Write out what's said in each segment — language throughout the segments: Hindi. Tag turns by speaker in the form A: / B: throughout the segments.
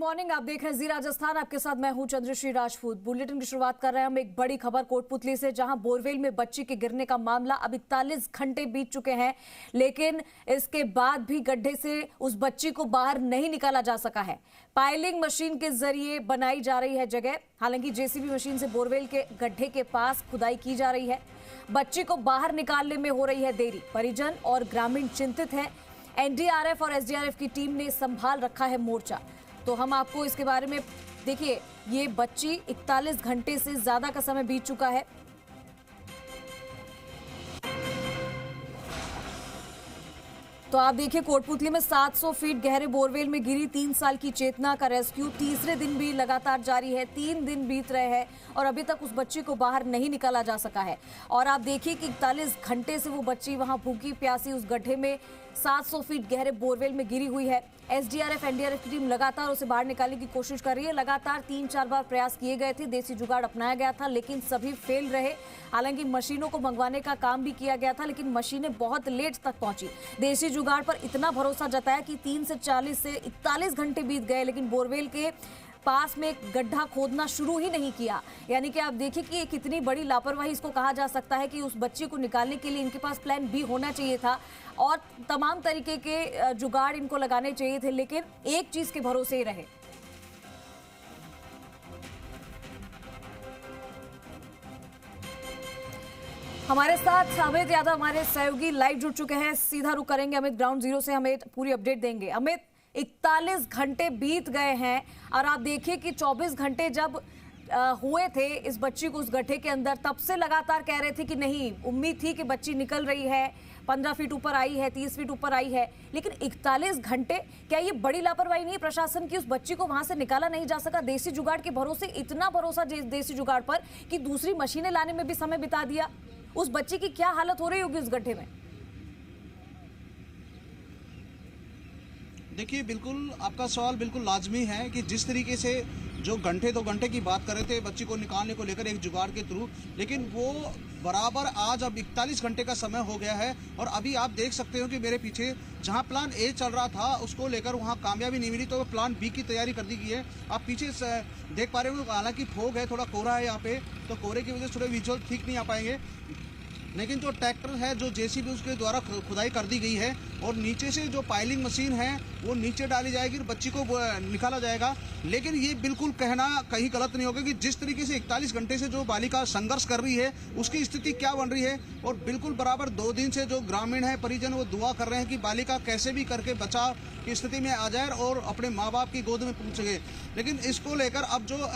A: मॉर्निंग, आप देख रहे हैं जी राजस्थान। आपके साथ मैं हूं चंद्रश्री राजपूत। बुलेटिन की शुरुआत कर रहे हैं हम एक बड़ी खबर कोटपुतली से, जहां बोरवेल में बच्ची के गिरने का मामला अब 41 घंटे बीत चुके हैं, लेकिन इसके बाद भी गड्ढे से उस बच्ची को बाहर नहीं निकाला जा सका है। पाइलिंग मशीन के जरिए बनाई जा रही है जगह। हालांकि जेसीबी मशीन से बोरवेल के गड्ढे के पास खुदाई की जा रही है। बच्ची को बाहर निकालने में हो रही है देरी। परिजन और ग्रामीण चिंतित हैं। एनडीआरएफ और एसडीआरएफ की टीम ने संभाल रखा है मोर्चा। तो हम आपको इसके बारे में देखिए, ये बच्ची 41 घंटे से ज्यादा का समय बीत चुका है। तो आप देखिए, कोटपुतली में 700 फीट गहरे बोरवेल में गिरी 3 साल की चेतना का रेस्क्यू तीसरे दिन भी लगातार जारी है। 3 दिन बीत रहे हैं और अभी तक उस बच्ची को बाहर नहीं निकाला जा सका है। और आप देखिए कि 41 घंटे से वो बच्ची वहां भूखी प्यासी उस गड्ढे में 700 फीट गहरे बोरवेल में गिरी हुई है। एसडीआरएफ एनडीआरएफ की टीम लगातार उसे बाहर निकालने की कोशिश कर रही है। लगातार 3-4 बार प्रयास किए गए थे, देसी जुगाड़ अपनाया गया था, लेकिन सभी फेल रहे। हालांकि मशीनों को मंगवाने का काम भी किया गया था, लेकिन मशीनें बहुत लेट तक पहुंची। देसी जुगाड़ पर इतना भरोसा जताया कि 3 से 40 से 41 घंटे बीत गए, लेकिन बोरवेल के पास में एक गड्ढा खोदना शुरू ही नहीं किया। यानी कि आप देखिए कि ये कितनी बड़ी लापरवाही इसको कहा जा सकता है कि उस बच्ची को निकालने के लिए इनके पास प्लान बी होना चाहिए था और तमाम तरीके के जुगाड़ इनको लगाने चाहिए थे, लेकिन एक चीज के भरोसे ही रहे। हमारे साथ अमित यादव हमारे सहयोगी लाइव जुड़ चुके हैं। सीधा रुक करेंगे अमित, ग्राउंड जीरो से हमें पूरी अपडेट देंगे। अमित, 41 घंटे बीत गए हैं और आप देखिए कि 24 घंटे जब हुए थे इस बच्ची को उस गड्ढे के अंदर, तब से लगातार कह रहे थे कि नहीं, उम्मीद थी कि बच्ची निकल रही है, 15 फीट ऊपर आई है, 30 फीट ऊपर आई है, लेकिन 41 घंटे, क्या ये बड़ी लापरवाही नहीं है प्रशासन की? उस बच्ची को वहां से निकाला नहीं जा सका। देसी जुगाड़ के भरोसे, इतना भरोसा देसी जुगाड़ पर कि दूसरी मशीनें लाने में भी समय बिता दिया। उस बच्ची की क्या हालत हो रही होगी उस गड्ढे में?
B: देखिए, बिल्कुल आपका सवाल बिल्कुल लाजमी है कि जिस तरीके से जो घंटे 2 घंटे की बात कर रहे थे बच्ची को निकालने को लेकर एक जुगाड़ के थ्रू, लेकिन वो बराबर आज अब 41 घंटे का समय हो गया है। और अभी आप देख सकते हो कि मेरे पीछे जहां प्लान ए चल रहा था उसको लेकर वहां कामयाबी नहीं मिली, तो प्लान बी की तैयारी कर दी गई है। आप पीछे देख पा रहे हो, हालांकि फोग है, थोड़ा कोहरा है यहाँ पे, तो कोहरे की वजह से थोड़े विजुअल ठीक नहीं आ पाएंगे, लेकिन जो ट्रैक्टर है, जो जेसीबी उसके द्वारा खुदाई कर दी गई है और नीचे से जो पाइलिंग मशीन है वो नीचे डाली जाएगी और बच्ची को निकाला जाएगा। लेकिन ये बिल्कुल कहना कहीं गलत नहीं होगा कि जिस तरीके से 41 घंटे से जो बालिका संघर्ष कर रही है उसकी स्थिति क्या बन रही है। और बिल्कुल बराबर 2 दिन से जो ग्रामीण है, परिजन, वो दुआ कर रहे हैं कि बालिका कैसे भी करके बचाव की स्थिति में आ जाए और अपने माँ बाप की गोद में पहुँच सके। लेकिन इसको लेकर अब जो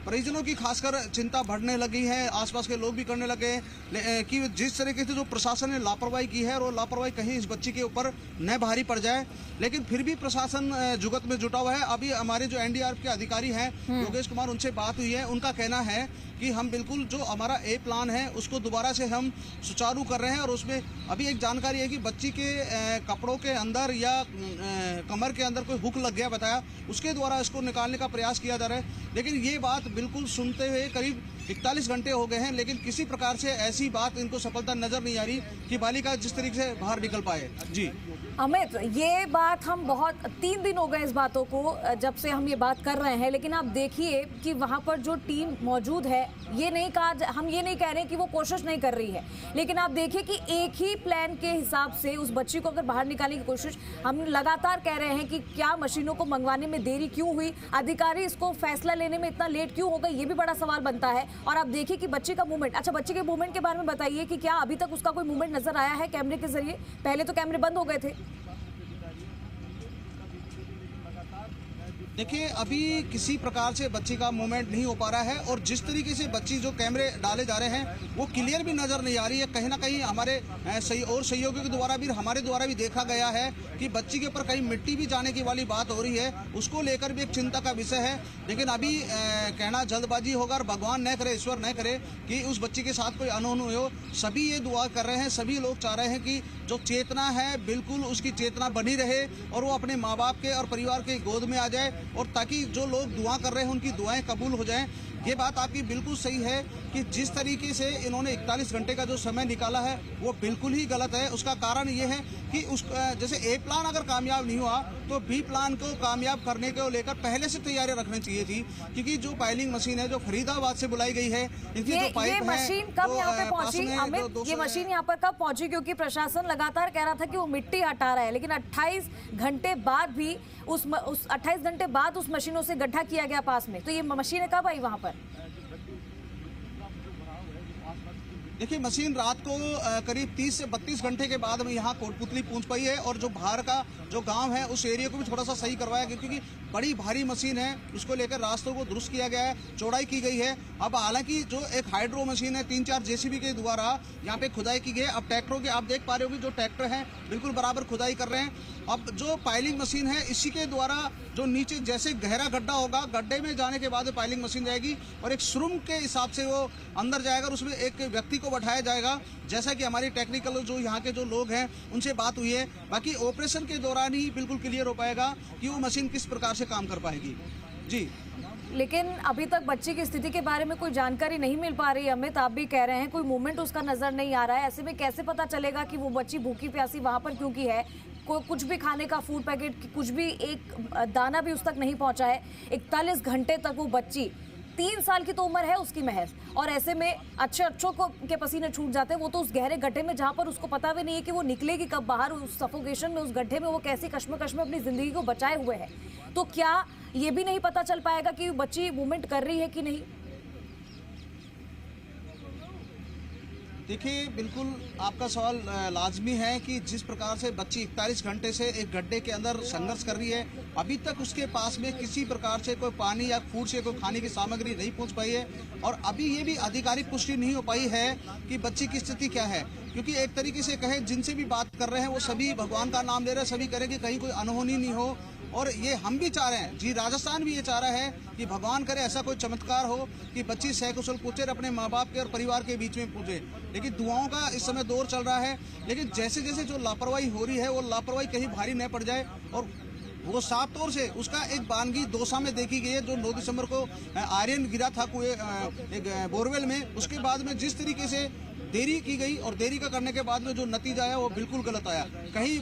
B: परिजनों की खासकर चिंता बढ़ने लगी है, आसपास के लोग भी करने लगे हैं कि जिस तरीके से जो प्रशासन ने लापरवाही की है और वो लापरवाही कहीं इस बच्ची के ऊपर न भारी पड़ जाए। लेकिन फिर भी प्रशासन जुगत में जुटा हुआ है। अभी हमारे जो एनडीआरएफ के अधिकारी हैं योगेश कुमार, उनसे बात हुई है। उनका कहना है कि हम बिल्कुल जो हमारा ए प्लान है उसको दोबारा से हम सुचारू कर रहे हैं। और उसमें अभी एक जानकारी है कि बच्ची के कपड़ों के अंदर या कमर के अंदर कोई हुक लग गया, बताया, उसके द्वारा इसको निकालने का प्रयास किया जा रहा है। लेकिन ये बात बिल्कुल सुनते हुए करीब 41 घंटे हो गए हैं, लेकिन किसी प्रकार से ऐसी बात इनको सफलता नजर नहीं आ रही कि बालिका जिस तरीके से बाहर निकल पाए। जी
A: अमित, ये बात हम 3 दिन हो गए इस बातों को जब से हम ये बात कर रहे हैं, लेकिन आप देखिए कि वहां पर जो टीम मौजूद है, ये नहीं कहा, हम ये नहीं कह रहे कि वो कोशिश नहीं कर रही है, लेकिन आप देखिए कि एक ही प्लान के हिसाब से उस बच्ची को अगर बाहर निकालने की कोशिश, हम लगातार कह रहे हैं कि क्या मशीनों को मंगवाने में देरी क्यों हुई, अधिकारी इसको फैसला लेने में इतना लेट क्यों हो गए, ये भी बड़ा सवाल बनता है। और आप देखिए कि बच्चे का मूवमेंट, अच्छा, बच्चे के मूवमेंट के बारे में बताइए कि क्या अभी तक उसका कोई मूवमेंट नजर आया है कैमरे के जरिए? पहले तो कैमरे बंद हो गए थे।
B: देखिए, अभी किसी प्रकार से बच्ची का मूवमेंट नहीं हो पा रहा है और जिस तरीके से बच्ची जो कैमरे डाले जा रहे हैं वो क्लियर भी नजर नहीं आ रही है। कहीं ना कहीं हमारे सहयोगियों के द्वारा भी, हमारे द्वारा भी देखा गया है कि बच्ची के ऊपर कहीं मिट्टी भी जाने की वाली बात हो रही है, उसको लेकर भी एक चिंता का विषय है। लेकिन अभी कहना जल्दबाजी होगा और भगवान न करे, ईश्वर न करे कि उस बच्ची के साथ कोई अनहोनी हो। सभी ये दुआ कर रहे हैं, सभी लोग चाह रहे हैं कि जो चेतना है बिल्कुल उसकी चेतना बनी रहे और वो अपने माँ बाप के और परिवार के गोद में आ जाए और ताकि जो लोग दुआ कर रहे हैं उनकी दुआएं कबूल हो जाएं। ये बात आपकी बिल्कुल सही है कि जिस तरीके से इन्होंने 41 घंटे का जो समय निकाला है वो बिल्कुल ही गलत है। उसका कारण ये है कि जैसे ए प्लान अगर कामयाब नहीं हुआ तो बी प्लान को कामयाब करने को लेकर पहले से तैयारियां रखनी चाहिए थी, क्योंकि जो पाइलिंग मशीन है जो फरीदाबाद से बुलाई गई है, इनकी जो पाइप
A: ये मशीन कब यहाँ पे पहुंची अमित? ये मशीन यहाँ पर कब पहुंची? क्योंकि प्रशासन लगातार कह रहा था कि वो मिट्टी हटा रहा है, लेकिन 28 घंटे बाद भी उस 28 घंटे बाद उस मशीनों से गड्ढा किया गया पास में, तो ये मशीनें कब आई वहां पर?
B: देखिए, मशीन रात को करीब 30 से 32 घंटे के बाद में यहाँ कोटपुतली पहुंच पाई है, और जो बाहर का जो गांव है उस एरिया को भी थोड़ा सा सही करवाया गया, क्योंकि बड़ी भारी मशीन है, उसको लेकर रास्तों को दुरुस्त किया गया है, चौड़ाई की गई है। अब हालांकि जो एक हाइड्रो मशीन है 3-4 जेसीबी के द्वारा यहाँ पे खुदाई की गई है। अब ट्रैक्टरों के आप देख पा रहे हो कि जो ट्रैक्टर हैं बिल्कुल बराबर खुदाई कर रहे हैं। अब जो पाइलिंग मशीन है इसी के द्वारा जो नीचे जैसे गहरा गड्ढा होगा, गड्ढे में जाने के बाद पाइलिंग मशीन जाएगी और एक सुरंग के हिसाब से वो अंदर जाएगा और उसमें एक व्यक्ति को बैठाया जाएगा, जैसा कि हमारी टेक्निकल जो यहाँ के जो लोग हैं उनसे बात हुई है। बाकी ऑपरेशन के दौरान ही बिल्कुल क्लियर हो पाएगा कि वो मशीन किस प्रकार से काम कर पाएगी। जी,
A: लेकिन अभी तक बच्ची की स्थिति के बारे में कोई जानकारी नहीं मिल पा रही। अमित, आप भी कह रहे हैं कोई मूवमेंट उसका नजर नहीं आ रहा है। ऐसे में कैसे पता चलेगा कि वो बच्ची भूखी प्यासी वहां पर क्यों की है? कुछ भी खाने का फूड पैकेट, कुछ भी एक दाना भी उस तक नहीं पहुंचा है। 41 घंटे तक वो बच्ची, 3 साल की तो उम्र है उसकी महज, और ऐसे में अच्छों को के पसीने छूट जाते हैं। वो तो उस गहरे गड्ढे में जहां पर उसको पता भी नहीं है कि वो निकलेगी कब बाहर, उस सफोकेशन में, उस गड्ढे में वो कैसी कश्मकश में अपनी जिंदगी को बचाए हुए है। तो क्या ये भी नहीं पता चल पाएगा कि बच्ची मूवमेंट कर रही है कि नहीं?
B: देखिए, बिल्कुल आपका सवाल लाजमी है कि जिस प्रकार से बच्ची 41 घंटे से एक गड्ढे के अंदर संघर्ष कर रही है, अभी तक उसके पास में किसी प्रकार से कोई पानी या फूड से कोई खाने की सामग्री नहीं पहुंच पाई है, और अभी ये भी आधिकारिक पुष्टि नहीं हो पाई है कि बच्ची की स्थिति क्या है। क्योंकि एक तरीके से कहें, जिनसे भी बात कर रहे हैं वो सभी भगवान का नाम ले रहे हैं, सभी कह रहे हैं कि कहीं कोई अनहोनी नहीं हो, और ये हम भी चाह रहे हैं, जी राजस्थान भी ये चाह रहा है कि भगवान करे ऐसा कोई चमत्कार हो कि बच्ची सकुशल पहुंचे, अपने माँ बाप के और परिवार के बीच में पहुंचे। लेकिन दुआओं का इस समय दौर चल रहा है, लेकिन जैसे जैसे जो लापरवाही हो रही है वो लापरवाही कहीं भारी न पड़ जाए। और वो साफ तौर से उसका एक बानगी दौसा में देखी गई है, जो 9 दिसंबर को आर्यन गिरा था एक बोरवेल में। उसके बाद में जिस तरीके से देरी की गई और देरी का करने के बाद में जो नतीजा आया वो बिल्कुल गलत आया। कहीं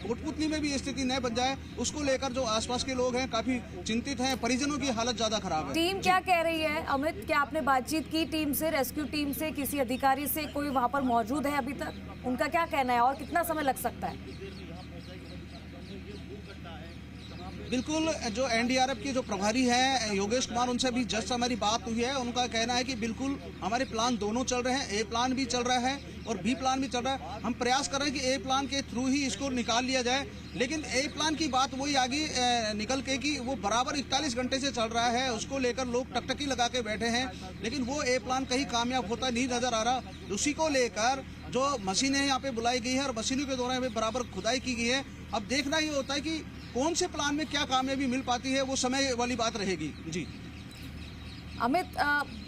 B: कोटपुतली में भी स्थिति न बन जाए, उसको लेकर जो आसपास के लोग हैं काफी चिंतित हैं, परिजनों की हालत ज्यादा खराब है।
A: टीम क्या कह रही है अमित? क्या आपने बातचीत की टीम से, रेस्क्यू टीम से, किसी अधिकारी से? कोई वहां पर मौजूद है अभी तक? उनका क्या कहना है और कितना समय लग सकता है?
B: बिल्कुल, जो एनडीआरएफ के जो प्रभारी हैं योगेश कुमार, उनसे भी जस्ट हमारी बात हुई है। उनका कहना है कि बिल्कुल हमारे प्लान दोनों चल रहे हैं, ए प्लान भी चल रहा है और बी प्लान भी चल रहा है। हम प्रयास कर रहे हैं कि ए प्लान के थ्रू ही इसको निकाल लिया जाए, लेकिन ए प्लान की बात वही आगे निकल के कि वो बराबर 41 घंटे से चल रहा है, उसको लेकर लोग टकटकी लगा के बैठे हैं, लेकिन वो ए प्लान कहीं कामयाब होता नहीं नजर आ रहा। उसी को लेकर जो मशीनें यहाँ पे बुलाई गई है और मशीनों के द्वारा बराबर खुदाई की गई है। अब देखना ये होता है कि कौन से प्लान में क्या कामयाबी मिल पाती है, वो समय वाली बात रहेगी। जी
A: अमित,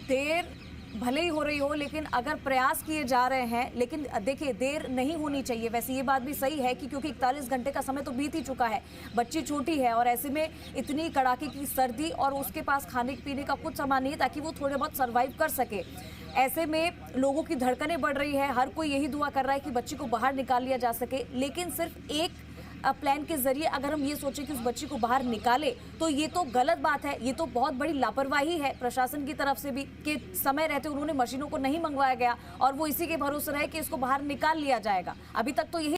A: देर भले ही हो रही हो, लेकिन अगर प्रयास किए जा रहे हैं, लेकिन देखिए देर नहीं होनी चाहिए। वैसे ये बात भी सही है कि क्योंकि 41 घंटे का समय तो बीत ही चुका है, बच्ची छोटी है और ऐसे में इतनी कड़ाके की सर्दी और उसके पास खाने पीने का कुछ सामान नहीं है ताकि वो थोड़े बहुत सर्वाइव कर सके। ऐसे में लोगों की धड़कनें बढ़ रही है, हर कोई यही दुआ कर रहा है कि बच्ची को बाहर निकाल लिया जा सके। लेकिन सिर्फ एक प्लान के जरिए अगर हम ये सोचें कि उस बच्ची को बाहर निकाले तो ये तो गलत बात है। ये तो बहुत बड़ी लापरवाही है प्रशासन की तरफ से भी कि समय रहते उन्होंने मशीनों को नहीं मंगवाया गया और वो इसी के भरोसे रहे कि इसको बाहर निकाल लिया जाएगा। अभी तक तो यही